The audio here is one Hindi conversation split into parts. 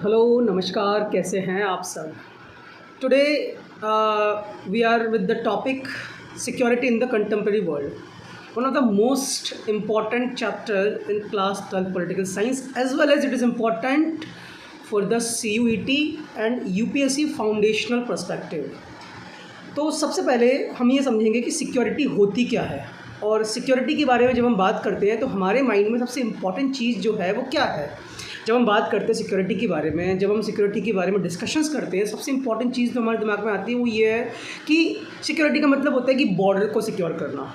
हेलो नमस्कार, कैसे हैं आप सब। Today we are with the topic security in the contemporary world, one of the most important chapter in class 12 political science, as well as it is important for the CUET and UPSC foundational perspective। तो सबसे पहले हम ये समझेंगे कि सिक्योरिटी होती क्या है, और सिक्योरिटी के बारे में जब हम बात करते हैं तो हमारे माइंड में सबसे इम्पॉर्टेंट चीज़ जो है वो क्या है। जब हम बात करते हैं सिक्योरिटी के बारे में, जब हम सिक्योरिटी के बारे में डिस्कशंस करते हैं, सबसे इम्पॉर्टेंट चीज़ जो हमारे दिमाग में आती है वो ये है कि सिक्योरिटी का मतलब होता है कि बॉर्डर को सिक्योर करना।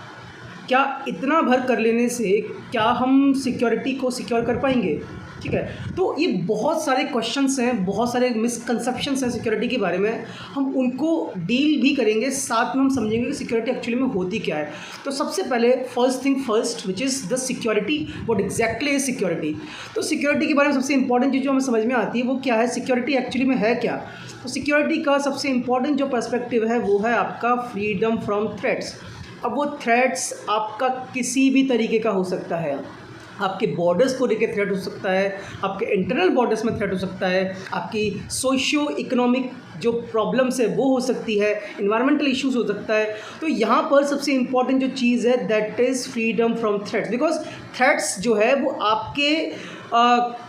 क्या इतना भर कर लेने से क्या हम सिक्योरिटी को सिक्योर कर पाएंगे? ठीक है, तो ये बहुत सारे क्वेश्चंस हैं, बहुत सारे मिसकंसेप्शंस हैं सिक्योरिटी के बारे में। हम उनको डील भी करेंगे, साथ में हम समझेंगे कि सिक्योरिटी एक्चुअली में होती क्या है। तो सबसे पहले first thing first, which is the security. What exactly is security? तो सिक्योरिटी के बारे में सबसे इंपॉर्टेंट चीज़ जो हमें समझ में आती है वो क्या है, सिक्योरिटी एक्चुअली में है क्या। तो सिक्योरिटी का सबसे इंपॉर्टेंट जो पर्सपेक्टिव है वो है आपका फ्रीडम फ्रॉम थ्रेट्स। अब वो थ्रेट्स आपका किसी भी तरीके का हो सकता है। आपके बॉर्डर्स को लेकर थ्रेट हो सकता है, आपके इंटरनल बॉर्डर्स में थ्रेट हो सकता है, आपकी सोशियो इकोनॉमिक जो प्रॉब्लम्स है वो हो सकती है, इन्वायरमेंटल इश्यूज हो सकता है। तो यहाँ पर सबसे इम्पॉर्टेंट जो चीज़ है that is freedom from threats, because threats जो है वो आपके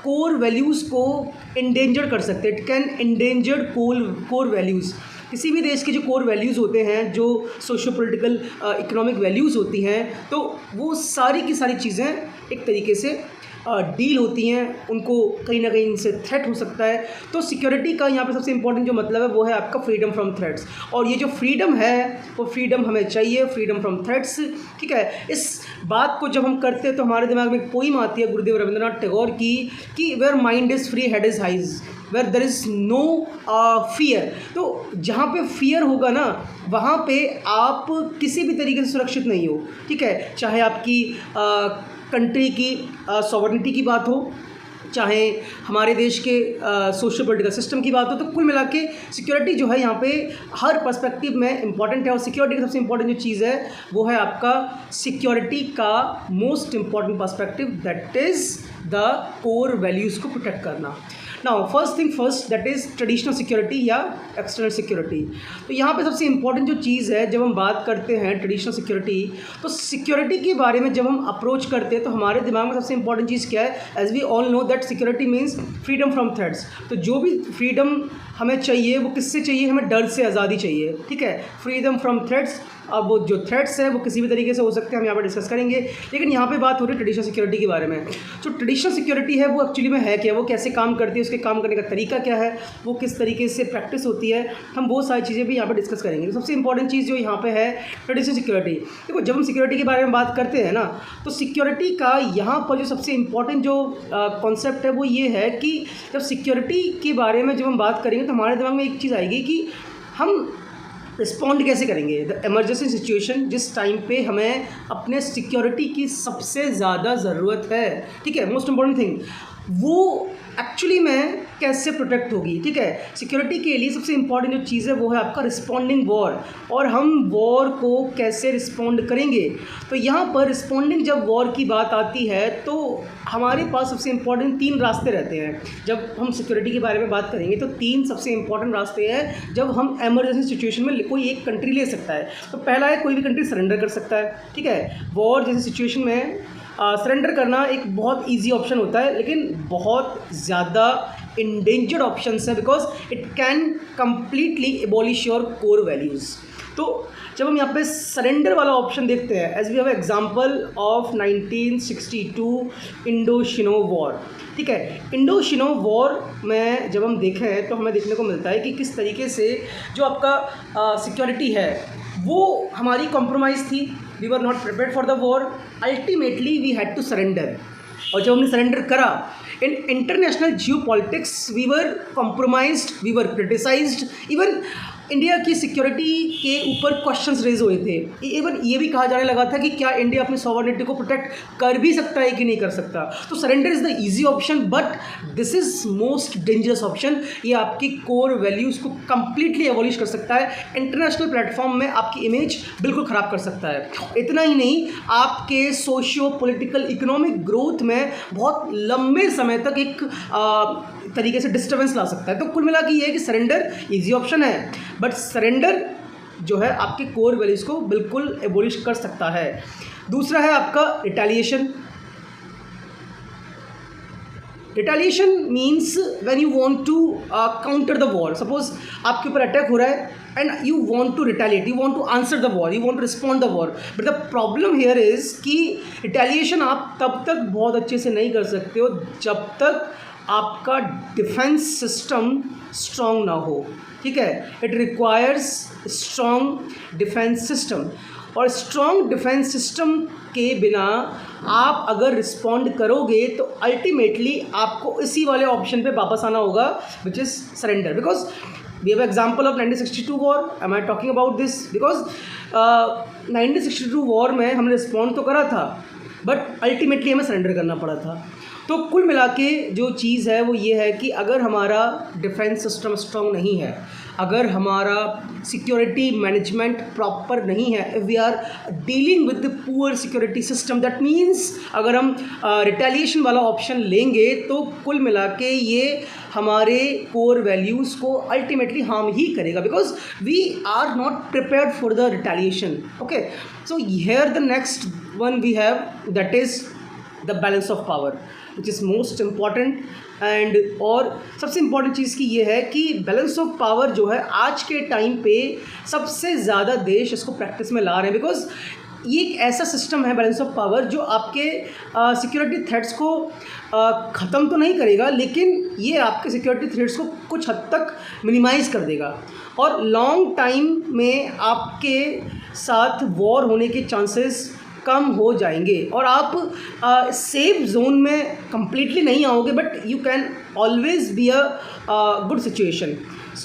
कोर वैल्यूज़ को इंडेंजर कर सकते हैं। It can endanger core values. किसी भी देश के जो कोर वैल्यूज़ होते हैं, जो सोशो पॉलिटिकल इकोनॉमिक वैल्यूज़ होती हैं, तो वो सारी की सारी चीज़ें एक तरीके से डील होती हैं, उनको कहीं ना कहीं इनसे थ्रेट हो सकता है। तो सिक्योरिटी का यहाँ पे सबसे इंपॉर्टेंट जो मतलब है वो है आपका फ्रीडम फ्रॉम थ्रेट्स। और ये जो फ्रीडम है वो फ्रीडम हमें चाहिए, फ्रीडम फ्रॉम थ्रेट्स। ठीक है, इस बात को जब हम करते हैं तो हमारे दिमाग में एक पोइम आती है गुरुदेव रविंद्रनाथ टैगोर की कि where mind is free head is high, where there is no fear. तो जहाँ पे फियर होगा ना, वहाँ पे आप किसी भी तरीके से सुरक्षित नहीं हो। ठीक है, चाहे आपकी कंट्री की सॉवरेनिटी की बात हो, चाहे हमारे देश के सोशल पॉलिटिकल सिस्टम की बात हो, तो कुल मिला के सिक्योरिटी जो है यहाँ पे हर पर्सपेक्टिव में इंपॉर्टेंट है। और सिक्योरिटी की सबसे इंपॉर्टेंट जो चीज़ है वो है आपका सिक्योरिटी का most important perspective, that is the core values को प्रोटेक्ट करना। Now first thing first, that is traditional security या एक्सटर्नल सिक्योरिटी। तो यहाँ पे सबसे इंपॉर्टेंट जो चीज़ है जब हम बात करते हैं ट्रेडिशनल सिक्योरिटी, तो सिक्योरिटी के बारे में जब हम अप्रोच करते हैं तो हमारे दिमाग में सबसे इंपॉर्टेंट चीज़ क्या है, as we all know that security means freedom from threats. तो जो भी फ्रीडम हमें चाहिए वो किससे चाहिए, हमें डर से आज़ादी चाहिए। ठीक है, फ्रीडम फ्रॉम थ्रेट्स। अब वो जो थ्रेट्स है वो किसी भी तरीके से हो सकते हैं, हम यहाँ पर डिस्कस करेंगे। लेकिन यहाँ पे बात हो रही है ट्रेडिशनल सिक्योरिटी के बारे में। जो ट्रेडिशनल सिक्योरिटी है वो एक्चुअली में है क्या, वो कैसे काम करती है, उसके काम करने का तरीका क्या है, वो किस तरीके से प्रैक्टिस होती है, हम वो सारी चीज़ें भी यहाँ पर डिस्कस करेंगे। तो सबसे इंपॉर्टेंट चीज़ जो यहाँ पे है ट्रेडिशनल सिक्योरिटी। देखो, जब हम सिक्योरिटी के बारे में बात करते हैं ना, तो सिक्योरिटी का यहाँ पर जो सबसे इंपॉर्टेंट जो कॉन्सेप्ट है वो ये है कि जब सिक्योरिटी के बारे में जब हम बात करेंगे तो हमारे दिमाग में एक चीज़ आएगी कि हम रिस्पॉन्ड कैसे करेंगे द इमरजेंसी सिचुएशन, जिस टाइम पे हमें अपने सिक्योरिटी की सबसे ज़्यादा ज़रूरत है। ठीक है, मोस्ट इंपॉर्टेंट थिंग वो एक्चुअली में कैसे प्रोटेक्ट होगी। ठीक है, सिक्योरिटी के लिए सबसे इंपॉर्टेंट जो चीज़ है वो है आपका रिस्पॉन्डिंग वॉर, और हम वॉर को कैसे रिस्पॉन्ड करेंगे। तो यहाँ पर रिस्पॉन्डिंग जब वॉर की बात आती है तो हमारे पास सबसे इंपॉर्टेंट 3 रास्ते रहते हैं। जब हम सिक्योरिटी के बारे में बात करेंगे तो 3 सबसे इंपॉर्टेंट रास्ते हैं जब हम एमरजेंसी सिचुएशन में कोई एक कंट्री ले सकता है। तो पहला है, कोई भी कंट्री सरेंडर कर सकता है। ठीक है, वॉर जैसी सिचुएशन में सरेंडर करना एक बहुत इजी ऑप्शन होता है, लेकिन बहुत ज़्यादा इंडेंजर्ड ऑप्शन है, because it can completely abolish your core values. तो जब हम यहाँ पे सरेंडर वाला ऑप्शन देखते हैं, as we have example of 1962 Indo Sino war. ठीक है, इंडो-शिनो वॉर में जब हम देखें तो हमें देखने को मिलता है कि किस तरीके से जो आपका सिक्योरिटी है वो हमारी कॉम्प्रोमाइज़ थी। We were not prepared for the war, ultimately we had to surrender. और जब हमने सरेंडर करा in international geo politics, we were compromised, we were criticised, even India की सिक्योरिटी के ऊपर क्वेश्चंस रेज हुए थे। इवन ये भी कहा जाने लगा था कि क्या इंडिया अपनी सॉवरेनिटी को प्रोटेक्ट कर भी सकता है कि नहीं कर सकता। तो surrender is the easy option, but this is most dangerous option. ये आपकी कोर वैल्यूज़ को कम्प्लीटली एबॉलिश कर सकता है, इंटरनेशनल प्लेटफॉर्म में आपकी इमेज बिल्कुल ख़राब कर सकता है। इतना ही नहीं, आपके सोशियो पॉलिटिकल इकोनॉमिक ग्रोथ में बहुत लंबे समय तक एक तरीके से डिस्टर्बेंस ला सकता है। तो कुल मिला के ये है कि सरेंडर ईजी ऑप्शन है, बट सरेंडर जो है आपके कोर वैल्यूज़ को बिल्कुल एबोलिश कर सकता है। दूसरा है आपका retaliation. Retaliation means when you want to counter the war. Suppose आपके ऊपर अटैक हो रहा है and you want to retaliate, you want to answer the war, you want to respond the war, but the problem here is कि रिटेलिएशन आप तब तक बहुत अच्छे से नहीं कर सकते हो जब तक आपका डिफेंस सिस्टम स्ट्रॉन्ग ना हो। ठीक है, it requires strong defence system, और स्ट्रॉन्ग डिफेंस सिस्टम के बिना आप अगर रिस्पॉन्ड करोगे तो अल्टीमेटली आपको इसी वाले ऑप्शन पे वापस आना होगा, which is surrender. Because we have example of 1962 war. Am I talking about this because 1962 war में हमने रिस्पॉन्ड तो करा था, बट अल्टीमेटली हमें सरेंडर करना पड़ा था। तो कुल मिला के जो चीज़ है वो ये है कि अगर हमारा डिफेंस सिस्टम स्ट्रॉन्ग नहीं है, अगर हमारा सिक्योरिटी मैनेजमेंट प्रॉपर नहीं है, if we are dealing with the poor security system, that means अगर हम रिटेलिएशन वाला ऑप्शन लेंगे तो कुल मिला के ये हमारे कोर वैल्यूज़ को अल्टीमेटली हार्म ही करेगा, because we are not prepared for the retaliation. Okay, so here the next one we have, that is the balance of power, which is most important. And और सबसे इम्पॉर्टेंट चीज़ की ये है कि बैलेंस ऑफ पावर जो है आज के टाइम पे सबसे ज़्यादा देश इसको प्रैक्टिस में ला रहे हैं, बिकॉज ये एक ऐसा सिस्टम है बैलेंस ऑफ पावर जो आपके सिक्योरिटी थ्रेट्स को ख़त्म तो नहीं करेगा, लेकिन ये आपके सिक्योरिटी थ्रेट्स को कुछ हद तक मिनिमाइज़ कर देगा, और लॉन्ग टाइम में आपके साथ वॉर होने के चांसेस कम हो जाएंगे, और आप सेफ जोन में कंप्लीटली नहीं आओगे, but you can always be a good situation.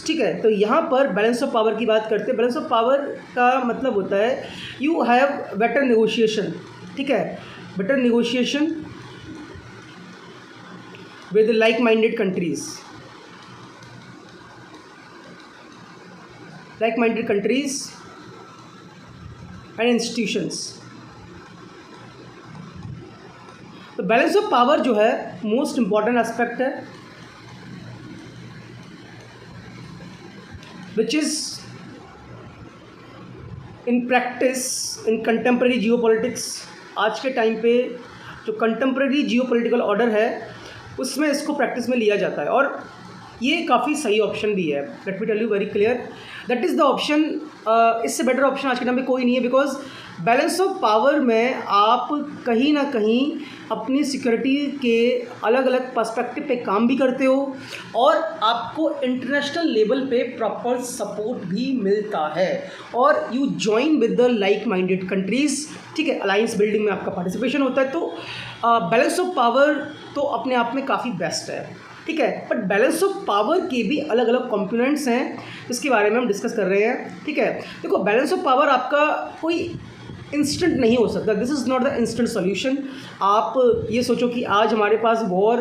ठीक है, तो यहाँ पर बैलेंस ऑफ पावर की बात करते हैं। बैलेंस ऑफ पावर का मतलब होता है यू हैव बेटर नेगोशिएशन। ठीक है, better negotiation with like minded countries, like minded countries and institutions. तो बैलेंस ऑफ पावर जो है मोस्ट इम्पॉर्टेंट एस्पेक्ट है, which is in practice in contemporary geopolitics. आज के टाइम पे जो कंटेम्प्रेरी जियोपॉलिटिकल ऑर्डर है उसमें इसको प्रैक्टिस में लिया जाता है, और ये काफ़ी सही ऑप्शन भी है। Let me tell you very clear, that is the option. इससे बेटर ऑप्शन आज के टाइम पे कोई नहीं है, बिकॉज बैलेंस ऑफ पावर में आप कहीं ना कहीं अपनी सिक्योरिटी के अलग अलग पर्सपेक्टिव पे काम भी करते हो, और आपको इंटरनेशनल लेवल पे प्रॉपर सपोर्ट भी मिलता है, और you join with the like minded countries. ठीक है, अलायंस बिल्डिंग में आपका पार्टिसिपेशन होता है। तो बैलेंस ऑफ पावर तो अपने आप में काफ़ी बेस्ट है। ठीक है, बट बैलेंस ऑफ पावर के भी अलग अलग कंपोनेंट्स हैं, इसके बारे में हम डिस्कस कर रहे हैं। ठीक है, देखो बैलेंस ऑफ पावर आपका कोई इंस्टेंट नहीं हो सकता, this is not the instant solution. आप ये सोचो कि आज हमारे पास वॉर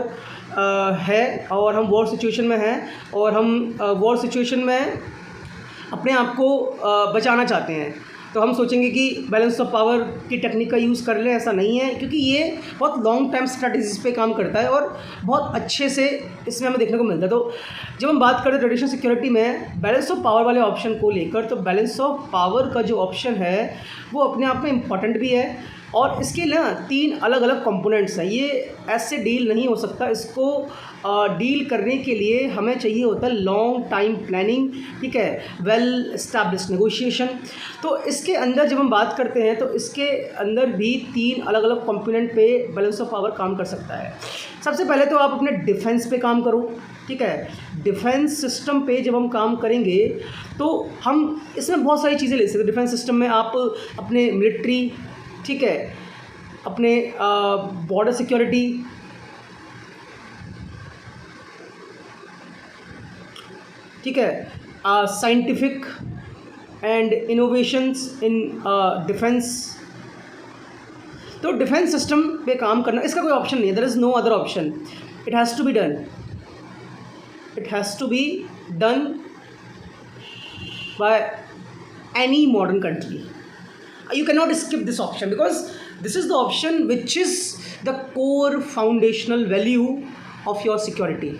है और हम वॉर सिचुएशन में हैं, और हम वॉर सिचुएशन में अपने आप को बचाना चाहते हैं, तो हम सोचेंगे कि बैलेंस ऑफ पावर की टेक्निक का यूज़ कर लें। ऐसा नहीं है, क्योंकि ये बहुत लॉन्ग टर्म स्ट्रैटेजीज पे काम करता है और बहुत अच्छे से इसमें हमें देखने को मिलता है। तो जब हम बात करते हैं ट्रेडिशनल सिक्योरिटी में बैलेंस ऑफ पावर वाले ऑप्शन को लेकर, तो बैलेंस ऑफ पावर का जो ऑप्शन है वो अपने आप में इम्पॉर्टेंट भी है, और इसके ना 3 अलग अलग कंपोनेंट्स हैं। ये ऐसे डील नहीं हो सकता, इसको डील करने के लिए हमें चाहिए होता है लॉन्ग टाइम प्लानिंग। ठीक है, वेल एस्टैब्लिश्ड नेगोशिएशन। तो इसके अंदर जब हम बात करते हैं तो इसके अंदर भी 3 अलग अलग कंपोनेंट पे बैलेंस ऑफ पावर काम कर सकता है। सबसे पहले तो आप अपने डिफेंस पे काम करो। ठीक है, डिफेंस सिस्टम पे जब हम काम करेंगे तो हम इसमें बहुत सारी चीज़ें ले सकते हैं। डिफेंस सिस्टम में आप अपने मिलिट्री, ठीक है, अपने बॉर्डर सिक्योरिटी, ठीक है, scientific and innovations in defence. तो डिफेंस सिस्टम पे काम करना, इसका कोई ऑप्शन नहीं है, there is no other option, it has to be done, it has to be done by any modern country. You cannot skip this option, because this is the option which is the core foundational value of your security.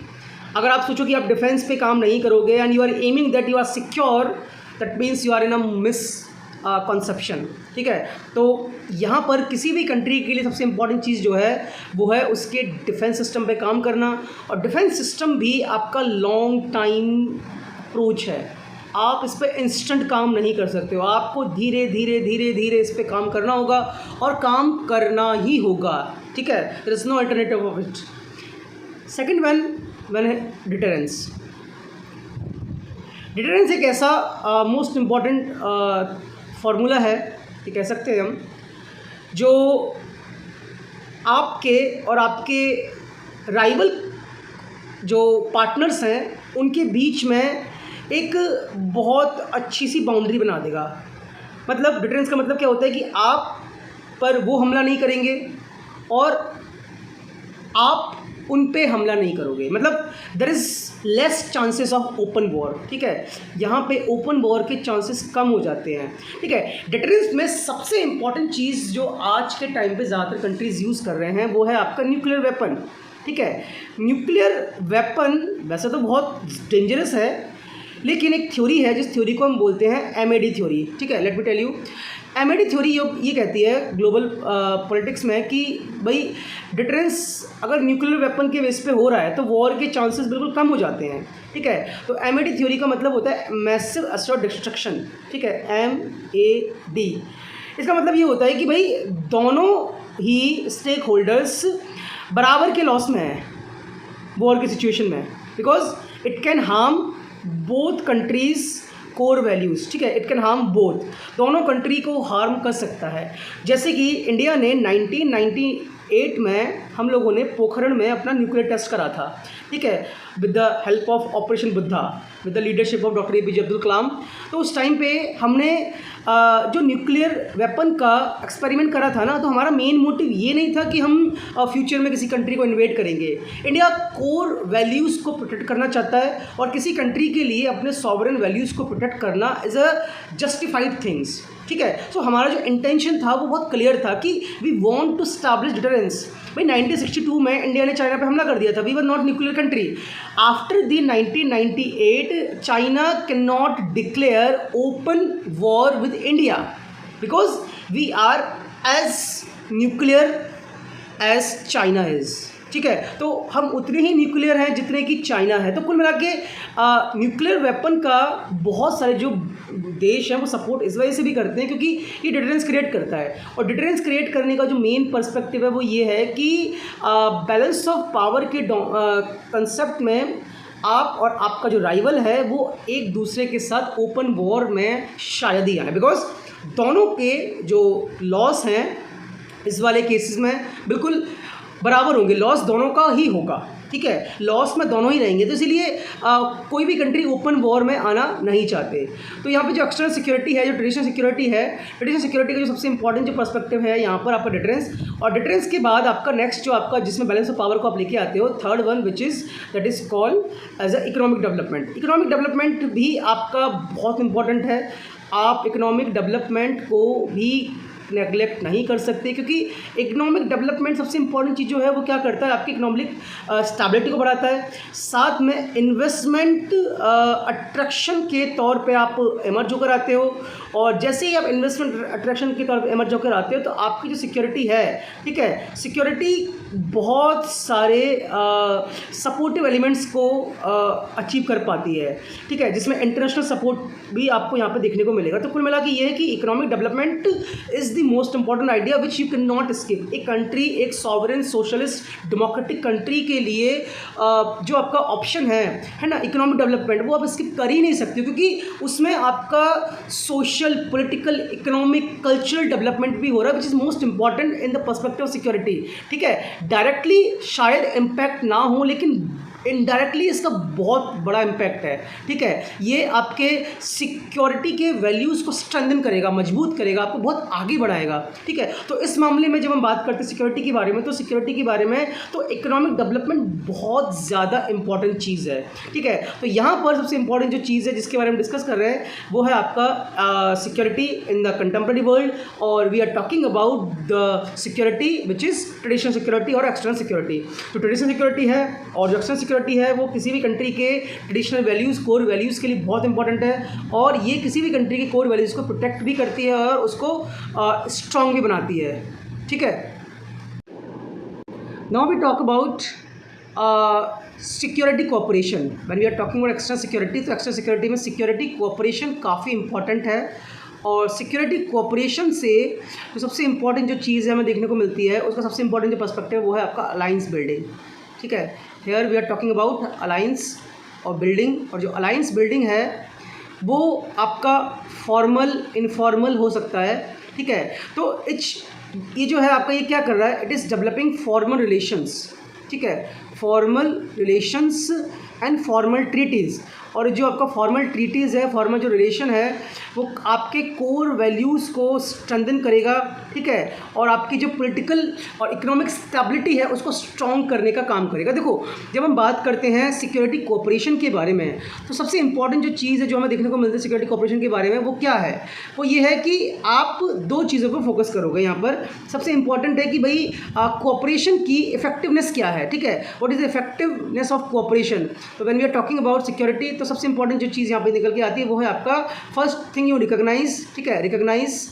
अगर आप सोचो कि आप डिफेंस पे काम नहीं करोगे and you are aiming that you are secure, that means you are in a misconception, ठीक है। तो यहाँ पर किसी भी कंट्री के लिए सबसे इम्पॉर्टेंट चीज़ जो है वो है उसके डिफेंस सिस्टम पे काम करना, और डिफेंस सिस्टम भी आपका लॉन्ग टाइम अप्रोच है। आप इस पर इंस्टेंट काम नहीं कर सकते हो, आपको धीरे धीरे धीरे धीरे इस पर काम करना होगा और काम करना ही होगा, ठीक है। There is no alternative of it. Second one है डिटरेंस। डिटरेंस एक ऐसा मोस्ट इम्पॉर्टेंट फार्मूला है, ये कह सकते हैं हम, जो आपके और आपके राइवल जो पार्टनर्स हैं उनके बीच में एक बहुत अच्छी सी बाउंड्री बना देगा। मतलब डिटरेंस का मतलब क्या होता है कि आप पर वो हमला नहीं करेंगे और आप उन पे हमला नहीं करोगे, मतलब there is less chances of open war, ठीक है। यहाँ पे ओपन वॉर के चांसेस कम हो जाते हैं, ठीक है। डिटरेंस में सबसे इम्पॉर्टेंट चीज़ जो आज के टाइम पे ज़्यादातर कंट्रीज़ यूज़ कर रहे हैं वो है आपका न्यूक्लियर वेपन, ठीक है। न्यूक्लियर वेपन वैसे तो बहुत डेंजरस है, लेकिन एक थ्योरी है जिस थ्योरी को हम बोलते हैं MAD थ्योरी, ठीक है। Let me tell you, MAD theory ये कहती है ग्लोबल पॉलिटिक्स में कि भाई डिटरेंस अगर न्यूक्लियर वेपन के बेस पे हो रहा है तो वॉर के चांसेस बिल्कुल कम हो जाते हैं, ठीक है। तो MAD थ्योरी का मतलब होता है मैसिव एसर्ट डिस्ट्रक्शन, ठीक है, MAD। इसका मतलब ये होता है कि भाई दोनों ही स्टेक होल्डर्स बराबर के लॉस में हैं वॉर की सिचुएशन में, because it can harm both countries core values, ठीक है। इट कैन हार्म बोथ, दोनों कंट्री को हार्म कर सकता है। जैसे कि इंडिया ने 1998 में हम लोगों ने पोखरण में अपना न्यूक्लियर टेस्ट करा था, ठीक है, with the help of operation Buddha, with the leadership of doctor APJ Abdul Kalam. तो उस टाइम पे हमने जो न्यूक्लियर वेपन का एक्सपेरिमेंट करा था ना, तो हमारा मेन मोटिव ये नहीं था कि हम फ्यूचर में किसी कंट्री को इन्वेड करेंगे। इंडिया कोर वैल्यूज़ को प्रोटेक्ट करना चाहता है और किसी कंट्री के लिए अपने सॉवरेन वैल्यूज़ को प्रोटेक्ट करना इज़ अ जस्टिफाइड थिंग्स, ठीक है। सो हमारा जो इंटेंशन था वो बहुत क्लियर था कि we want to establish deterrence. भाई 1962 में इंडिया ने चाइना पे हमला कर दिया था, we were not nuclear country. After the 1998 China can not declare open war with India because we are as nuclear as China is, ठीक है। तो हम उतने ही न्यूक्लियर हैं जितने कि चाइना है। तो कुल मिला के न्यूक्लियर वेपन का बहुत सारे जो देश हैं वो सपोर्ट इस वजह से भी करते हैं क्योंकि ये डिटरेंस क्रिएट करता है। और डिटरेंस क्रिएट करने का जो मेन पर्सपेक्टिव है वो ये है कि बैलेंस ऑफ पावर के कंसेप्ट में आप और आपका जो राइवल है वो एक दूसरे के साथ ओपन वॉर में शायद ही आए, बिकॉज दोनों के जो लॉस हैं इस वाले केसेस में बिल्कुल बराबर होंगे, लॉस दोनों का ही होगा, ठीक है। लॉस में दोनों ही रहेंगे, तो इसलिए कोई भी कंट्री ओपन वॉर में आना नहीं चाहते। तो यहाँ पे जो एक्सटर्नल सिक्योरिटी है, जो ट्रेडिशनल सिक्योरिटी है, ट्रेडिशनल सिक्योरिटी का जो सबसे इंपॉर्टेंट जो पर्सपेक्टिव है यहाँ पर आपका डिटरेंस, और डिटरेंस के बाद आपका नेक्स्ट जो आपका जिसमें बैलेंस ऑफ पावर को आप लेके आते हो, third one which is that is called as a economic development. Economic development भी आपका बहुत इंपॉर्टेंट है। आप इकोनॉमिक डेवलपमेंट को भी नेगलेक्ट नहीं कर सकते क्योंकि इकोनॉमिक डेवलपमेंट सबसे इंपॉर्टेंट चीज़ जो है वो क्या करता है, आपकी इकोनॉमिक स्टेबिलिटी को बढ़ाता है, साथ में इन्वेस्टमेंट अट्रैक्शन के तौर पे आप इमर्ज होकर आते हो। और जैसे ही आप इन्वेस्टमेंट अट्रैक्शन के तौर पे इमर्ज होकर आते हो तो आपकी जो सिक्योरिटी है, ठीक है, सिक्योरिटी बहुत सारे सपोर्टिव एलिमेंट्स को अचीव कर पाती है, ठीक है, जिसमें इंटरनेशनल सपोर्ट भी आपको यहाँ पे देखने को मिलेगा। तो कुल मिला के ये है कि economic development is the most important idea which you can not skip. एक कंट्री, एक सॉवरेन सोशलिस्ट डेमोक्रेटिक कंट्री के लिए जो आपका ऑप्शन है ना इकोनॉमिक डेवलपमेंट, वो आप स्किप कर ही नहीं सकते क्योंकि उसमें आपका social, political, economic, cultural development भी हो रहा है विच is most important in the perspective of security, ठीक है। डायरेक्टली शायद इम्पैक्ट ना हो लेकिन इनडायरेक्टली इसका बहुत बड़ा इम्पैक्ट है, ठीक है। ये आपके सिक्योरिटी के वैल्यूज़ को स्ट्रेंथन करेगा, मजबूत करेगा, आपको बहुत आगे बढ़ाएगा, ठीक है। तो इस मामले में जब हम बात करते हैं सिक्योरिटी के बारे में, तो सिक्योरिटी के बारे में तो इकोनॉमिक डेवलपमेंट बहुत ज़्यादा इंपॉर्टेंट चीज़ है, ठीक है। तो यहाँ पर सबसे इंपॉर्टेंट जो चीज़ है जिसके बारे में डिस्कस कर रहे हैं वो है आपका security in the contemporary world, और we are talking about the security which is traditional security और एक्सटर्नल सिक्योरिटी। तो ट्रेडिशनल सिक्योरिटी है और जो एक्सटर्नल सिक्योरिटी सिक्योरिटी है वो किसी भी कंट्री के ट्रेडिशनल वैल्यूज़, कोर वैल्यूज़ के लिए बहुत इंपॉर्टेंट है, और ये किसी भी कंट्री के कोर वैल्यूज़ को प्रोटेक्ट भी करती है और उसको स्ट्रॉन्ग भी बनाती है। ठीक है, now we talk about security cooperation. When we are talking about external security, तो एक्सटर्नल सिक्योरिटी में सिक्योरिटी कोऑपरेशन काफ़ी इंपॉर्टेंट है, और सिक्योरिटी कोऑपरेशन से जो सबसे इंपॉर्टेंट जो चीज़ है हमें देखने को मिलती है, उसका सबसे इंपॉर्टेंट जो पर्सपेक्टिव वो है आपका अलायंस बिल्डिंग। ठीक है, here we are talking about alliance और बिल्डिंग, और जो अलायंस बिल्डिंग है वो आपका फॉर्मल इनफॉर्मल हो सकता है। ठीक है, तो ये जो है आपका ये क्या कर रहा है, it is developing formal relations. ठीक है, formal relations and formal treaties, और जो आपका फॉर्मल ट्रीटीज़ है, फॉर्मल जो रिलेशन है वो आपके कोर वैल्यूज़ को स्ट्रेंथन करेगा। ठीक है, और आपकी जो पॉलिटिकल और इकोनॉमिक स्टेबिलिटी है उसको स्ट्रॉन्ग करने का काम करेगा। देखो, जब हम बात करते हैं सिक्योरिटी कोऑपरेशन के बारे में, तो सबसे इंपॉर्टेंट जो चीज़ है जो हमें देखने को मिलती है सिक्योरिटी कोऑपरेशन के बारे में, वो क्या है, वो ये है कि आप दो चीज़ों पर फोकस करोगे यहाँ पर। सबसे इंपॉर्टेंट है कि भाई कोऑपरेशन की इफेक्टिवनेस क्या है। ठीक है, what is the effectiveness of cooperation. तो when we are talking about security, तो सबसे इंपॉर्टेंट जो चीज़ यहाँ पे निकल के आती है वो है आपका फर्स्ट थिंग यू रिकॉग्नाइज। ठीक है, recognise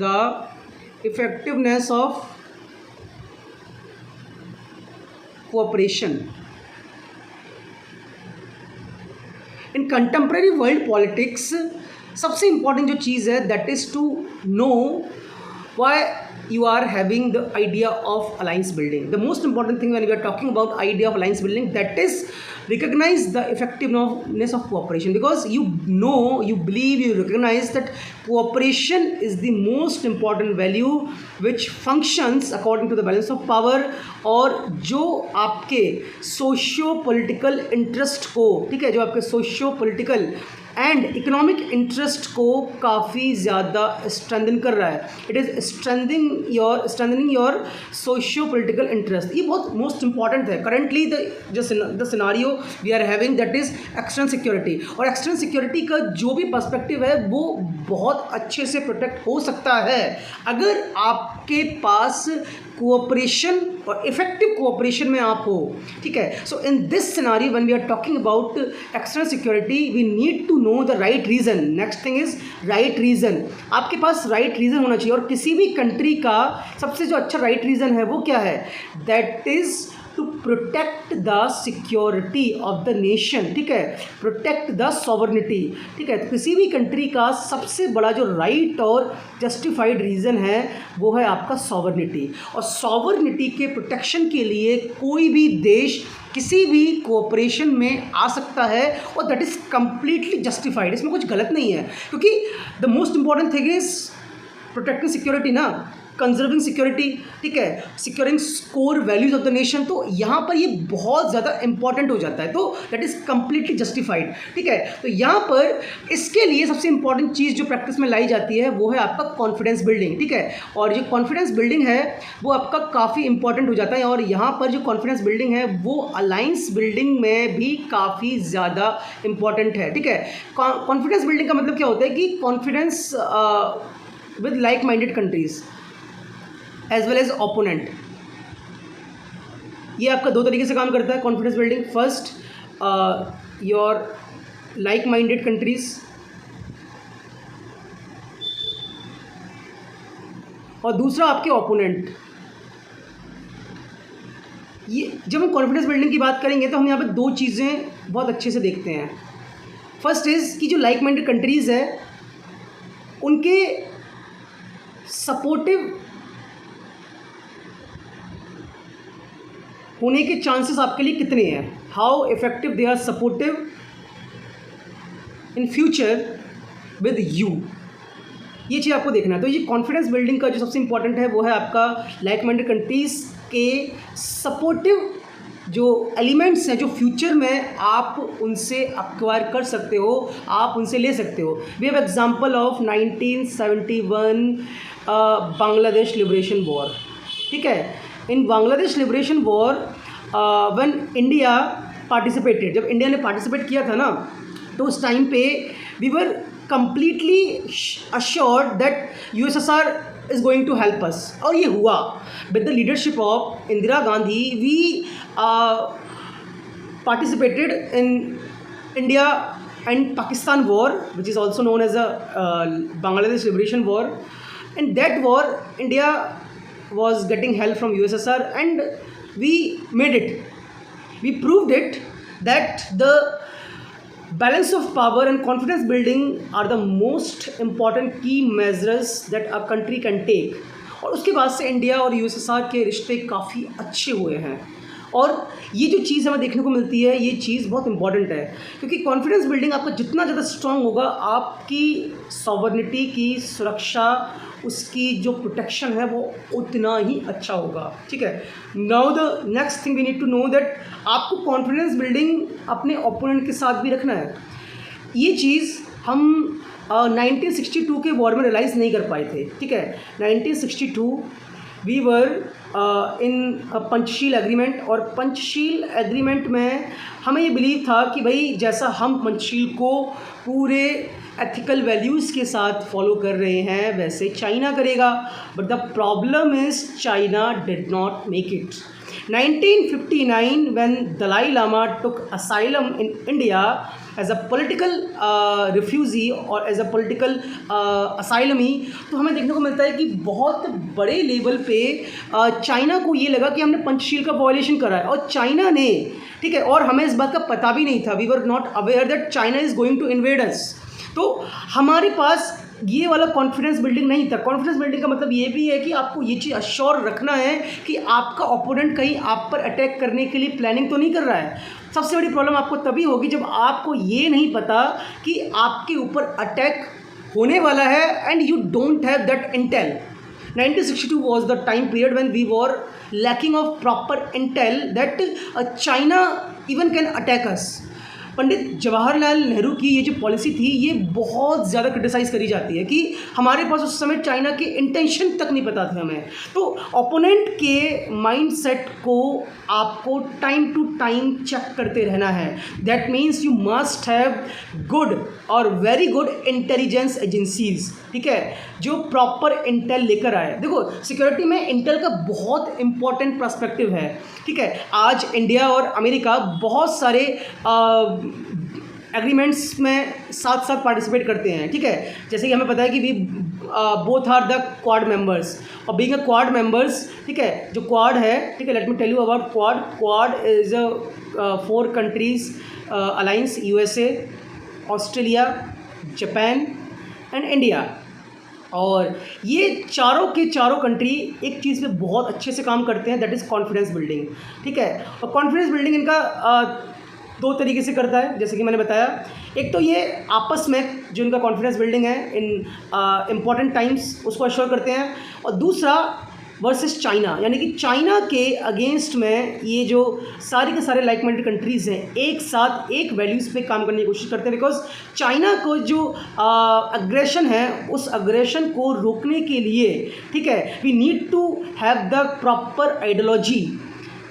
the effectiveness of cooperation in contemporary world politics। सबसे इंपॉर्टेंट जो चीज़ है that is to know why you are having the idea of alliance building. The most important thing when we are talking about idea of alliance building, that is recognize the effectiveness of cooperation, because you know, you believe, you recognize that cooperation is the most important value which functions according to the balance of power, और जो आपके सोशियो पॉलिटिकल इंटरेस्ट को, ठीक है, जो आपके socio political and economic interest को काफ़ी ज़्यादा स्ट्रेंथन कर रहा है। It is strengthening your socio political interest. ये बहुत मोस्ट इंपॉर्टेंट है currently the scenario we are having, that is external security. और एक्सटर्नल सिक्योरिटी का जो भी पर्सपेक्टिव है वो बहुत अच्छे से प्रोटेक्ट हो सकता है अगर आपके पास कोऑपरेशन और इफेक्टिव कोऑपरेशन में आप हो। ठीक है, so in this scenario when we are talking about external security, we need to know the right reason. Next thing is right reason. आपके पास राइट रीज़न होना चाहिए, और किसी भी कंट्री का सबसे जो अच्छा राइट रीज़न है वो क्या है, that is to protect the security of the nation. ठीक है, प्रोटेक्ट द सॉवरनिटी। ठीक है, तो किसी भी कंट्री का सबसे बड़ा जो राइट और जस्टिफाइड रीज़न है वो है आपका सॉवरनिटी, और सॉवरनिटी के प्रोटेक्शन के लिए कोई भी देश किसी भी कोऑपरेशन में आ सकता है, और दैट इज़ कम्प्लीटली जस्टिफाइड। इसमें कुछ गलत नहीं है, क्योंकि the most important thing is protecting security ना, कंजर्विंग सिक्योरिटी। ठीक है, securing core values of the nation. तो यहाँ पर ये बहुत ज़्यादा इंपॉर्टेंट हो जाता है, तो दैट इज़ कम्प्लीटली जस्टिफाइड। ठीक है, तो यहाँ पर इसके लिए सबसे इंपॉर्टेंट चीज़ जो प्रैक्टिस में लाई जाती है वो है आपका कॉन्फिडेंस बिल्डिंग। ठीक है, और जो कॉन्फिडेंस बिल्डिंग है वो आपका काफ़ी इंपॉर्टेंट हो जाता है, और यहाँ पर जो कॉन्फिडेंस बिल्डिंग है वो अलायंस बिल्डिंग में भी काफ़ी ज़्यादा इंपॉर्टेंट है। ठीक है, कॉन्फिडेंस बिल्डिंग का मतलब क्या होता है कि confidence with like minded countries as well as opponent. ये आपका दो तरीके से काम करता है confidence building. First, your like minded countries, और दूसरा आपके ओपोनेंट। ये जब हम कॉन्फिडेंस बिल्डिंग की बात करेंगे तो हम यहाँ पे दो चीज़ें बहुत अच्छे से देखते हैं। फर्स्ट इज़ कि जो लाइक माइंडेड कंट्रीज़ है उनके सपोर्टिव होने के चांसेस आपके लिए कितने हैं, how effective they are supportive in future with you, ये चीज़ आपको देखना है। तो ये कॉन्फिडेंस बिल्डिंग का जो सबसे इंपॉर्टेंट है वो है आपका लाइक माइंडेड कंट्रीज़ के सपोर्टिव जो एलिमेंट्स हैं जो फ्यूचर में आप उनसे एक्वायर कर सकते हो, आप उनसे ले सकते हो। We have example of 1971 Bangladesh liberation war. ठीक है, in Bangladesh liberation war when India participated, जब इंडिया ने पार्टिसिपेट किया था ना, तो उस टाइम पे we were completely assured that USSR is going to help us. और ये हुआ with the leadership of Indira Gandhi. We participated in India and Pakistan war, which is also known as the Bangladesh Liberation War. In that war, India was getting help from USSR, and we made it. We proved it that the balance of power and confidence building are the most important key measures that a country can take. और उसके बाद से इंडिया और यूएसएसआर के रिश्ते काफ़ी अच्छे हुए हैं, और ये जो चीज़ हमें देखने को मिलती है, ये चीज़ बहुत इंपॉर्टेंट है, क्योंकि कॉन्फिडेंस बिल्डिंग आपका जितना ज़्यादा स्ट्रांग होगा, आपकी सॉवरेनिटी की सुरक्षा, उसकी जो प्रोटेक्शन है वो उतना ही अच्छा होगा. ठीक है. Now the next thing we need to know that आपको कॉन्फिडेंस बिल्डिंग अपने ओपोनेंट के साथ भी रखना है. ये चीज़ हम 1962 के वॉर में रियलाइज़ नहीं कर पाए थे. ठीक है. 1962 we were in Panchsheel agreement, और पंचशील एग्रीमेंट में हमें ये बिलीव था कि भाई जैसा हम पंचशील को पूरे एथिकल वैल्यूज़ के साथ फॉलो कर रहे हैं वैसे चाइना करेगा. But the problem is China did not make it. 1959 when Dalai Lama took asylum in India as a political refugee और as a political asylumee, तो हमें देखने को मिलता है कि बहुत बड़े लेवल पे चाइना को ये लगा कि हमने पंचशील का वॉयलेशन करा है, और चाइना ने, ठीक है, और हमें इस बात का पता भी नहीं था. We were not aware that China is going to invade us. तो हमारे पास ये वाला कॉन्फिडेंस बिल्डिंग नहीं था. कॉन्फिडेंस बिल्डिंग का मतलब ये भी है कि आपको ये चीज़ अश्योर रखना है कि आपका ओपोनेंट कहीं आप पर अटैक करने के लिए प्लानिंग तो नहीं कर रहा है. सबसे बड़ी प्रॉब्लम आपको तभी होगी जब आपको ये नहीं पता कि आपके ऊपर अटैक होने वाला है and you don't have that Intel. 1962 was the time period when we were lacking of proper intel that China even can attack us. Pandit Jawaharlal Nehru की ये जो पॉलिसी थी, ये बहुत ज़्यादा क्रिटिसाइज़ करी जाती है कि हमारे पास उस समय चाइना के इंटेंशन तक नहीं पता थे हमें. तो ओपोनेंट के माइंडसेट को आपको टाइम टू टाइम चेक करते रहना है. That means you must have good और वेरी गुड इंटेलिजेंस एजेंसीज, ठीक है, जो प्रॉपर इंटेल लेकर आए. देखो, सिक्योरिटी में इंटेल का बहुत इंपॉर्टेंट पर्सपेक्टिव है. ठीक है. आज इंडिया और अमेरिका बहुत सारे एग्रीमेंट्स में साथ साथ पार्टिसिपेट करते हैं. ठीक है. जैसे कि हमें पता है कि we both are the Quad members, और बीइंग अ क्वाड मेंबर्स, ठीक है, जो क्वाड है, ठीक है, let me tell you about Quad. Quad is a 4 countries alliance, USA, Australia, Japan and India. और ये चारों के चारों कंट्री एक चीज़ पे बहुत अच्छे से काम करते हैं, दैट इज़ कॉन्फिडेंस बिल्डिंग. ठीक है. और कॉन्फिडेंस बिल्डिंग इनका 2 तरीके से करता है, जैसे कि मैंने बताया. एक तो ये आपस में जो इनका कॉन्फिडेंस बिल्डिंग है इन इम्पॉर्टेंट टाइम्स, उसको अश्योर करते हैं. और दूसरा वर्सेस चाइना, यानी कि चाइना के अगेंस्ट में ये जो सारे के सारे लाइक माइंडेड कंट्रीज़ हैं एक साथ एक वैल्यूज़ पे काम करने की कोशिश करते हैं. बिकॉज चाइना को जो अग्रेशन है, उस अग्रेशन को रोकने के लिए, ठीक है, we need to have the proper ideology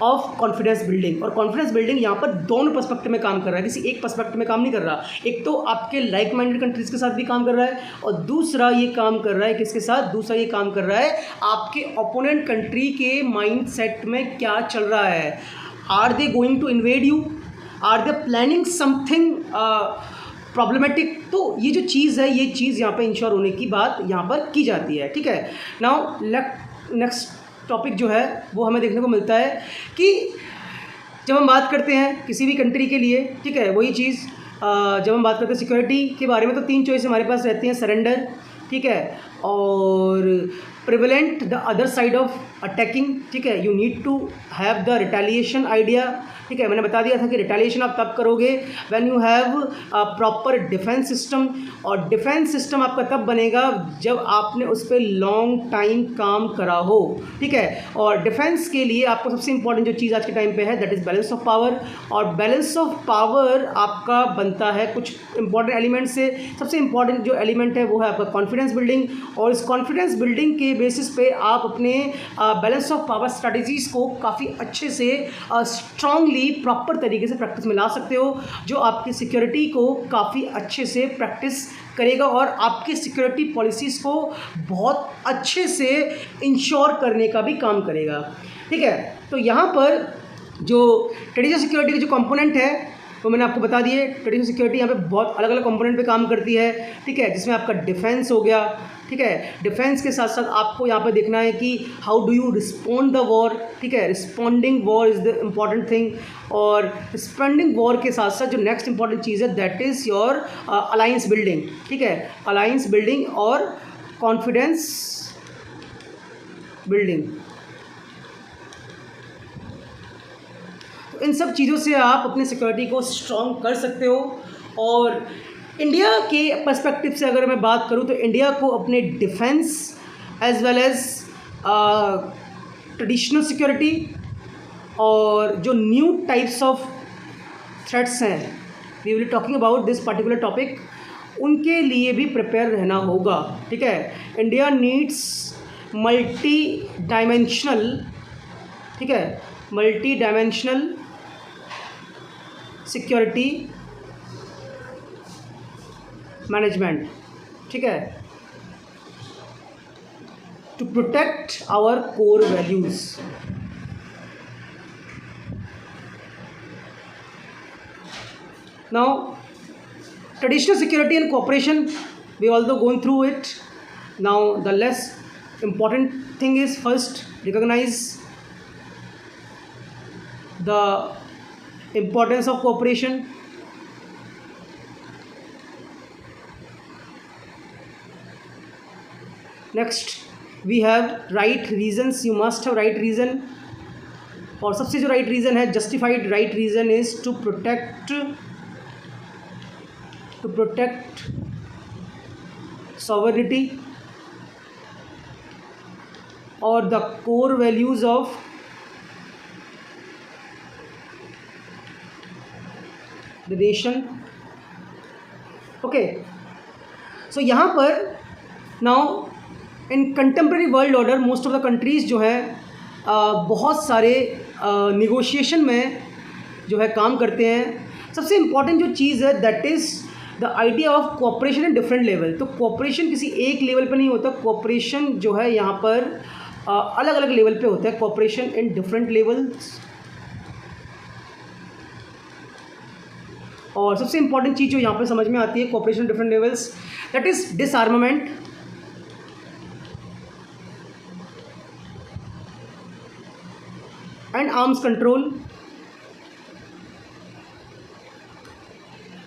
of confidence building. और कॉन्फिडेंस बिल्डिंग यहाँ पर दोनों पर्सपेक्टिव में काम कर रहा है, किसी एक पर्सपेक्टिव में काम नहीं कर रहा. एक तो आपके लाइक माइंडेड कंट्रीज़ के साथ भी काम कर रहा है, और दूसरा ये काम कर रहा है किसके साथ, दूसरा ये काम कर रहा है आपके ओपोनेंट कंट्री के माइंड सेट में क्या चल रहा है. Are they going to invade you, are they planning something problematic. तो ये जो चीज़ है, ये चीज़ यहाँ पर इंश्योर होने की बात यहाँ पर की जाती है. ठीक है. नाउ नेक्स्ट टॉपिक जो है वो हमें देखने को मिलता है कि जब हम बात करते हैं किसी भी कंट्री के लिए, ठीक है, वही चीज़ जब हम बात करते हैं सिक्योरिटी के बारे में, तो 3 चॉइस हमारे पास रहती हैं. सरेंडर, ठीक है, और prevalent the other side of attacking. ठीक है. You need to have the retaliation idea. ठीक है. मैंने बता दिया था कि रिटेलिएशन आप तब करोगे when you have a proper defence system, और डिफेंस सिस्टम आपका तब बनेगा जब आपने उस पर लॉन्ग टाइम काम करा हो. ठीक है. और डिफेंस के लिए आपको सबसे इंपॉर्टेंट जो चीज़ आज के टाइम पे है, that is balance of power. और बैलेंस ऑफ पावर आपका बनता है कुछ इंपॉर्टेंट एलिमेंट से. सबसे इंपॉर्टेंट जो एलिमेंट है वो है आपका कॉन्फिडेंस बिल्डिंग, और इस कॉन्फिडेंस बिल्डिंग के बेसिस पे आप अपने बैलेंस ऑफ पावर स्ट्रैटेजीज़ को काफ़ी अच्छे से स्ट्रांगली प्रॉपर तरीके से प्रैक्टिस में ला सकते हो, जो आपकी सिक्योरिटी को काफ़ी अच्छे से प्रैक्टिस करेगा और आपकी सिक्योरिटी पॉलिसीज़ को बहुत अच्छे से इंश्योर करने का भी काम करेगा। ठीक है, तो यहाँ पर जो ट्रेडिशनल सिक्योरिटी के जो कंपोनेंट है वो मैंने आपको बता दिए। ट्रेडिशनल सिक्योरिटी यहाँ पे बहुत अलग अलग कंपोनेंट पे काम करती है। ठीक है, जिसमें आपका डिफेंस हो गया। ठीक है, डिफेंस के साथ साथ आपको यहाँ पे देखना है कि how do you respond the war. ठीक है, responding war is the important thing. और रिस्पॉन्डिंग वॉर के साथ साथ जो नेक्स्ट इंपॉर्टेंट चीज़ है that is your alliance building. ठीक है, अलायंस बिल्डिंग और कॉन्फिडेंस बिल्डिंग। इन सब चीज़ों से आप अपनी सिक्योरिटी को स्ट्रॉन्ग कर सकते हो। और इंडिया के पर्सपेक्टिव से अगर मैं बात करूं तो इंडिया को अपने defence as well as traditional security और जो न्यू टाइप्स ऑफ थ्रेट्स हैं, we will talking about this particular topic, उनके लिए भी प्रिपेयर रहना होगा। ठीक है, इंडिया नीड्स मल्टी डायमेंशनल, ठीक है, मल्टी डायमेंशनल सिक्योरिटी मैनेजमेंट। ठीक है, to protect our core values. Now traditional security and cooperation, we also going through it. Now the less important thing is first recognize the importance of cooperation. Next we have right reasons. You must have right reason, और सबसे जो right reason है, justified right reason is to protect sovereignty or the core values of the nation. Okay, so यहाँ पर now in contemporary world order most of the countries जो है बहुत सारे negotiation में जो है काम करते हैं। सबसे important जो चीज़ है that is the idea of cooperation at different level. तो कोऑपरेशन किसी एक लेवल पर नहीं होता, कोऑपरेशन जो है यहाँ पर अलग अलग लेवल पे होता है, कोऑपरेशन इन डिफरेंट लेवल्स। और सबसे इंपॉर्टेंट चीज़ जो यहाँ पर समझ में आती है cooperation different levels, that is disarmament, and arms control,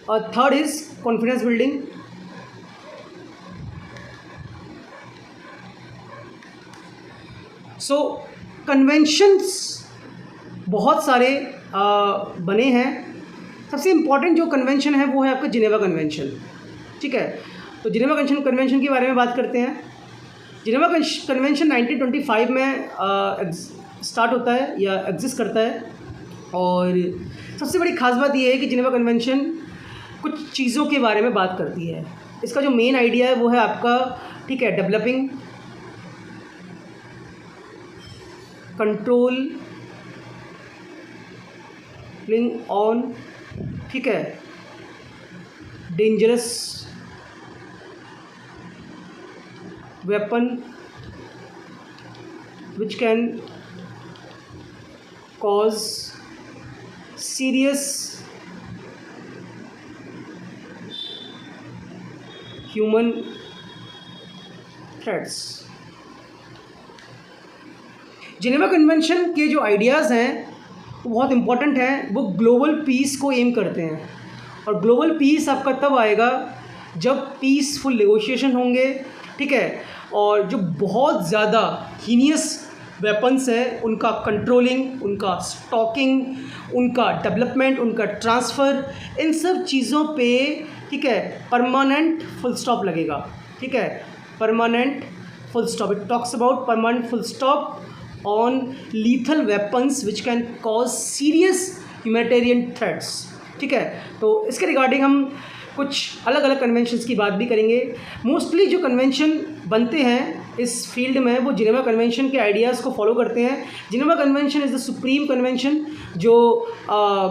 और third is confidence building. So conventions बहुत सारे बने हैं। सबसे इम्पॉर्टेंट जो कन्वेंशन है वो है आपका जिनेवा कन्वेंशन। ठीक है, तो जिनेवा कन्वेंशन के बारे में बात करते हैं। जिनेवा कन्वेंशन 1925 में स्टार्ट होता है या एग्जिस्ट करता है। और सबसे बड़ी खास बात यह है कि जिनेवा कन्वेंशन कुछ चीज़ों के बारे में बात करती है। इसका जो मेन आइडिया है वो है आपका, ठीक है, डेवलपिंग, कंट्रोल ऑन, ठीक है, dangerous weapon which can cause serious human threats. Geneva convention के जो आइडियाज़ हैं वो बहुत इम्पॉर्टेंट हैं। वो ग्लोबल पीस को एम करते हैं, और ग्लोबल पीस आपका तब आएगा जब पीसफुल नेगोशिएशन होंगे। ठीक है, और जो बहुत ज़्यादा हीनियस वेपन्स हैं उनका कंट्रोलिंग, उनका स्टॉकिंग, उनका डेवलपमेंट, उनका ट्रांसफ़र, इन सब चीज़ों पे, ठीक है, परमानेंट फुल स्टॉप लगेगा। ठीक है, permanent full stop, it talks about permanent full stop on lethal weapons which can cause serious humanitarian threats. ठीक है, तो इसके रिगार्डिंग हम कुछ अलग अलग कन्वेंशंस की बात भी करेंगे। मोस्टली जो कन्वेंशन बनते हैं इस फील्ड में वो जिनेवा कन्वेंशन के आइडियाज़ को फॉलो करते हैं। Geneva convention is the supreme convention जो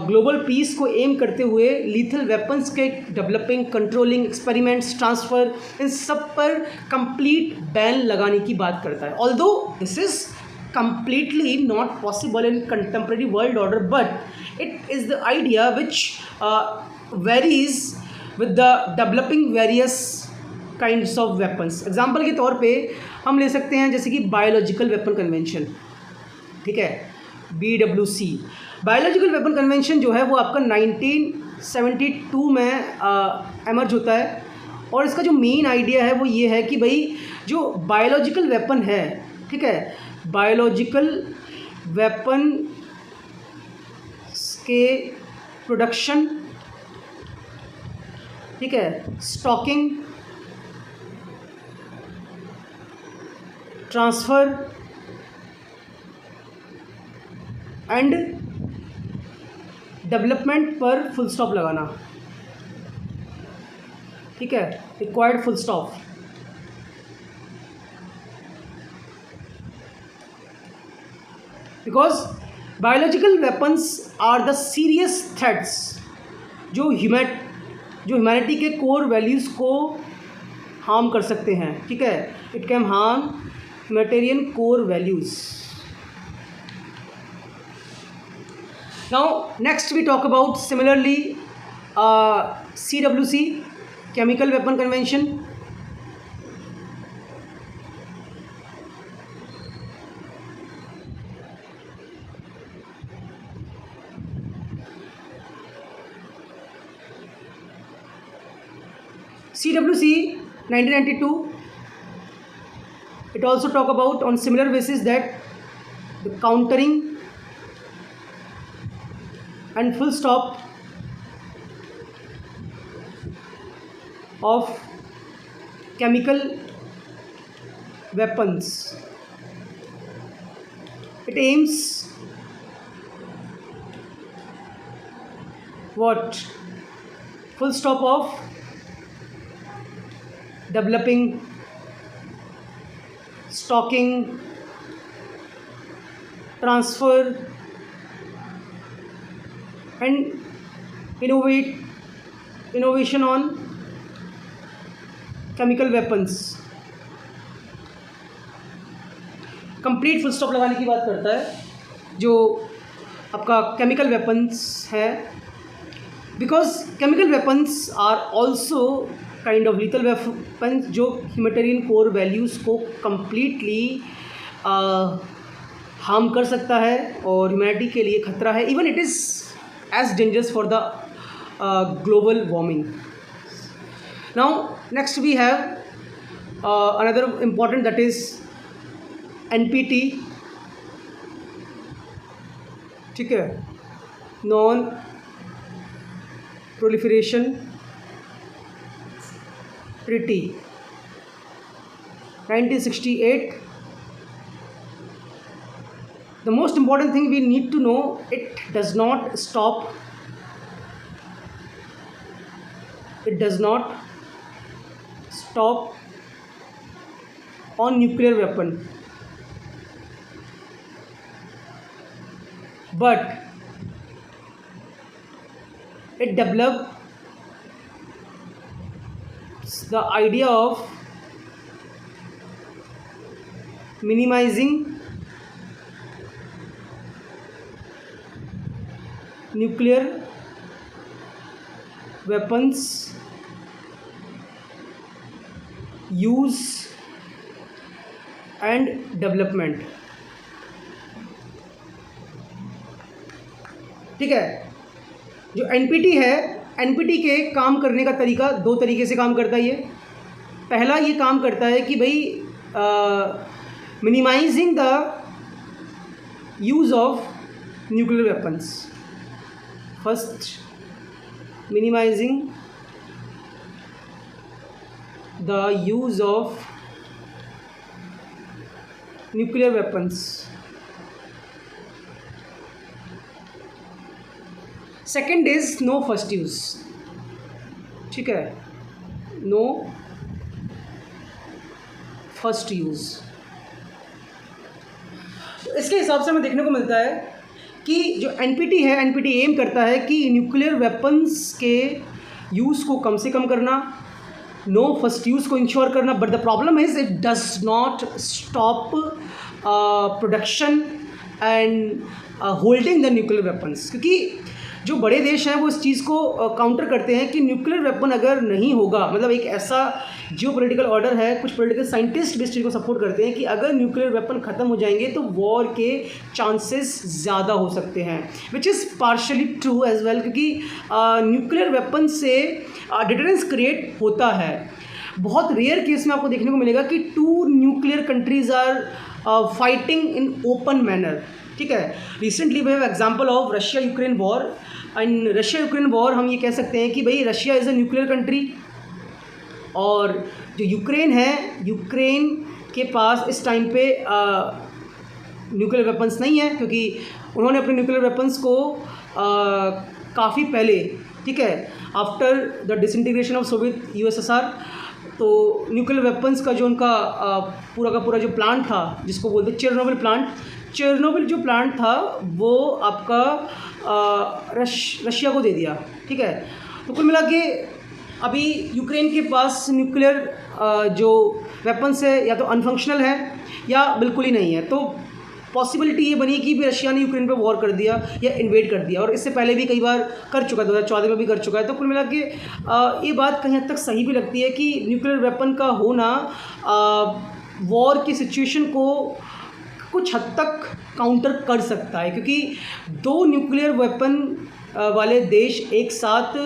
ग्लोबल पीस को एम करते हुए लीथल वेपन्स के डेवलपिंग, कंट्रोलिंग, एक्सपेरिमेंट्स, ट्रांसफ़र, इन सब पर कंप्लीट बैन लगाने की बात करता है। Although this is completely not possible in contemporary world order, but it is the idea which varies with the developing various kinds of weapons. Example के तौर पे हम ले सकते हैं जैसे कि बायोलॉजिकल वेपन कन्वेंशन, ठीक है, BWC। बायोलॉजिकल वेपन कन्वेंशन जो है वो आपका 1972 में एमर्ज होता है, और इसका जो मेन आइडिया है वो ये है कि भाई जो बायोलॉजिकल वेपन है, ठीक है, बायोलॉजिकल वेपन के प्रोडक्शन, ठीक है, स्टॉकिंग, ट्रांसफ़र एंड डेवलपमेंट पर फुल स्टॉप लगाना, ठीक है, required full stop. Because biological weapons are the serious threats जो ह्यूमैनिटी के कोर वैल्यूज़ को हार्म कर सकते हैं, ठीक है, it can harm humanitarian core values. Now next we talk about similarly CWC, chemical weapon convention. CWC 1992, it also talk about on similar basis that the countering and full stop of chemical weapons. It aims what? Full stop of developing, stocking, transfer and innovation on chemical weapons। Complete full stop लगाने की बात करता है जो आपका केमिकल वेपन्स है, because chemical weapons are also kind of lethal weapons जो ह्यूमैनिटेरियन कोर वैल्यूज़ को कम्प्लीटली हार्म कर सकता है और ह्यूमैनिटी के लिए खतरा है। Even it is as dangerous for the global warming. Now next we have another important, that is NPT, ठीक है, non proliferation treaty 1968। The most important thing we need to know, it does not stop, on nuclear weapon, but it developed the idea of minimizing nuclear weapons use and development, ठीक है। जो NPT है, NPT के काम करने का तरीका दो तरीके से काम करता है। ये पहला ये काम करता है कि भाई minimising the use of nuclear weapons. First, minimising the use of nuclear weapons. Second is no first use, ठीक है, नो फर्स्ट यूज़। तो इसके हिसाब से हमें देखने को मिलता है कि जो एनपीटी है, एनपीटी एम करता है कि न्यूक्लियर वेपन्स के यूज़ को कम से कम करना, नो फर्स्ट यूज़ को इंश्योर करना, but the problem is it does not stop production and holding the nuclear weapons. क्योंकि जो बड़े देश हैं वो इस चीज़ को काउंटर करते हैं कि न्यूक्लियर वेपन अगर नहीं होगा, मतलब एक ऐसा जियो पोलिटिकल ऑर्डर है, कुछ पॉलिटिकल साइंटिस्ट भी इस चीज़ को सपोर्ट करते हैं कि अगर न्यूक्लियर वेपन ख़त्म हो जाएंगे तो वॉर के चांसेस ज़्यादा हो सकते हैं, which is partially true as well, क्योंकि न्यूक्लियर वेपन से डिटरेंस क्रिएट होता है। बहुत रेयर केस में आपको देखने को मिलेगा कि 2 nuclear countries are fighting in open manner. ठीक है, recently we have example of Russia Ukraine war. And Russia Ukraine war हम ये कह सकते हैं कि भाई Russia is a nuclear country, और जो यूक्रेन है, यूक्रेन के पास इस टाइम पे न्यूक्लियर वेपन्स नहीं है, क्योंकि उन्होंने अपने न्यूक्लियर वेपन्स को काफ़ी पहले, ठीक है, after the disintegration of Soviet USSR, तो न्यूक्लियर वेपन्स का जो उनका पूरा का पूरा जो प्लांट था, जिसको बोलते चेरनोबिल प्लांट, चेरनोबिल जो प्लांट था वो आपका रशिया को दे दिया। ठीक है, तो कुल मिला के अभी यूक्रेन के पास न्यूक्लियर जो वेपन्स है या तो अनफंक्शनल है या बिल्कुल ही नहीं है। तो पॉसिबिलिटी ये बनी कि भी रशिया ने यूक्रेन पे वॉर कर दिया या इन्वेड कर दिया, और इससे पहले भी कई बार कर चुका है, 2014 में भी कर चुका है। तो कुल मिला के ये बात कहीं हद तक सही भी लगती है कि न्यूक्लियर वेपन का होना वॉर की सिचुएशन को कुछ हद तक काउंटर कर सकता है, क्योंकि 2 न्यूक्लियर वेपन वाले देश एक साथ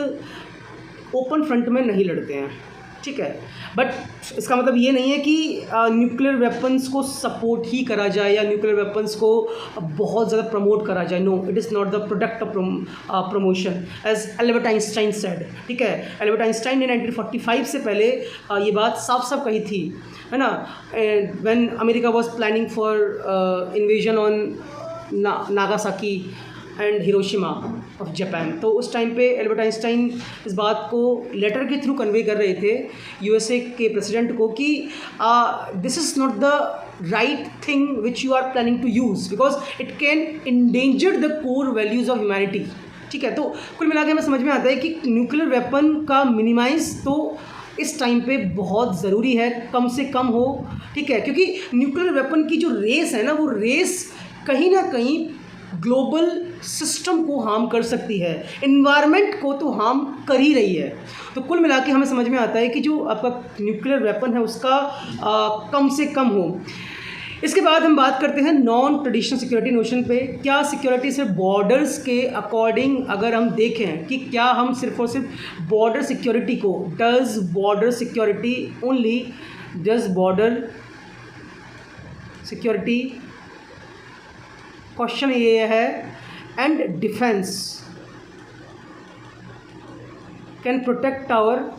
ओपन फ्रंट में नहीं लड़ते हैं। ठीक है, बट इसका मतलब ये नहीं है कि न्यूक्लियर वेपन्स को सपोर्ट ही करा जाए या न्यूक्लियर वेपन्स को बहुत ज़्यादा प्रमोट करा जाए। No, it is not the product of promotion, as Albert Einstein said. ठीक है, एल्बर्ट आइंस्टाइन ने 1945 से पहले ये बात साफ साफ कही थी, है ना, when America was planning for invasion on Nagasaki and Hiroshima of Japan. तो उस टाइम पे एल्बर्ट आइंस्टाइन इस बात को लेटर के थ्रू कन्वे कर रहे थे यूएसए के प्रेसिडेंट को कि this is not the right thing which you are planning to use, because it can endanger the core values of humanity. ठीक है, तो कुल मिला के हमें समझ में आता है कि न्यूक्लियर वेपन का मिनिमाइज तो इस टाइम पे बहुत ज़रूरी है, कम से कम हो। ठीक है, क्योंकि न्यूक्लियर वेपन की जो रेस है ना, वो रेस कहीं ना कहीं ग्लोबल सिस्टम को हार्म कर सकती है, इन्वायरमेंट को तो हार्म कर ही रही है। तो कुल मिला के हमें समझ में आता है कि जो आपका न्यूक्लियर वेपन है उसका कम से कम हो। इसके बाद हम बात करते हैं नॉन ट्रेडिशनल सिक्योरिटी नोशन पे। क्या सिक्योरिटी सिर्फ बॉर्डर्स के अकॉर्डिंग अगर हम देखें कि क्या हम सिर्फ और सिर्फ बॉर्डर सिक्योरिटी को, does border security only, does border security, question ये है, and defence can protect our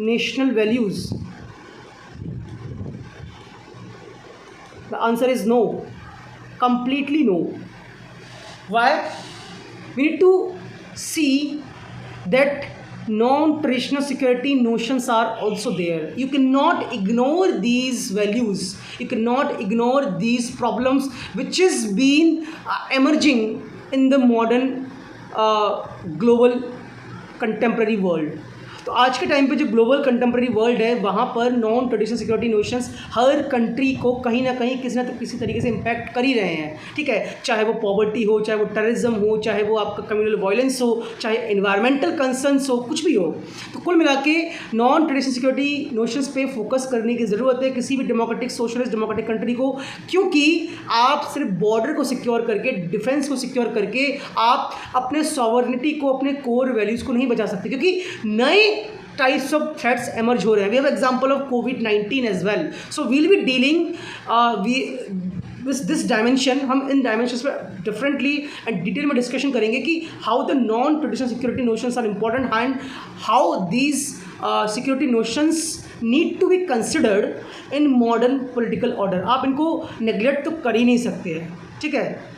national values? The answer is no, completely no. Why? We need to see that non-traditional security notions are also there. You cannot ignore these values. You cannot ignore these problems which is been emerging in the modern global contemporary world. तो आज के टाइम पे जो ग्लोबल कंटेम्प्रेरी वर्ल्ड है वहाँ पर नॉन ट्रेडिशनल सिक्योरिटी नोशंस हर कंट्री को कहीं ना कहीं किसी ना तो किसी तरीके से इम्पैक्ट कर ही रहे हैं। ठीक है, चाहे वो पॉवर्टी हो, चाहे वो टेररिज्म हो, चाहे वो आपका कम्युनल वायलेंस हो, चाहे एनवायरमेंटल कंसर्न्स हो, कुछ भी हो। तो कुल मिला के नॉन ट्रेडिशनल सिक्योरिटी नोशंस पे फोकस करने की ज़रूरत है किसी भी डेमोक्रेटिक, सोशलिस्ट डेमोक्रेटिक कंट्री को, क्योंकि आप सिर्फ बॉर्डर को सिक्योर करके, डिफेंस को सिक्योर करके आप अपने सॉवरेनिटी को, अपने कोर वैल्यूज़ को नहीं बचा सकते, क्योंकि नए types of threats emerge हो रहे हैं. We have example of COVID-19 as well. So we'll be dealing with this dimension. हम इन dimensions पे differently and detail में discussion करेंगे कि how the non-traditional security notions are important and how these security notions need to be considered in modern political order. आप इनको neglect तो कर ही नहीं सकते हैं. ठीक है.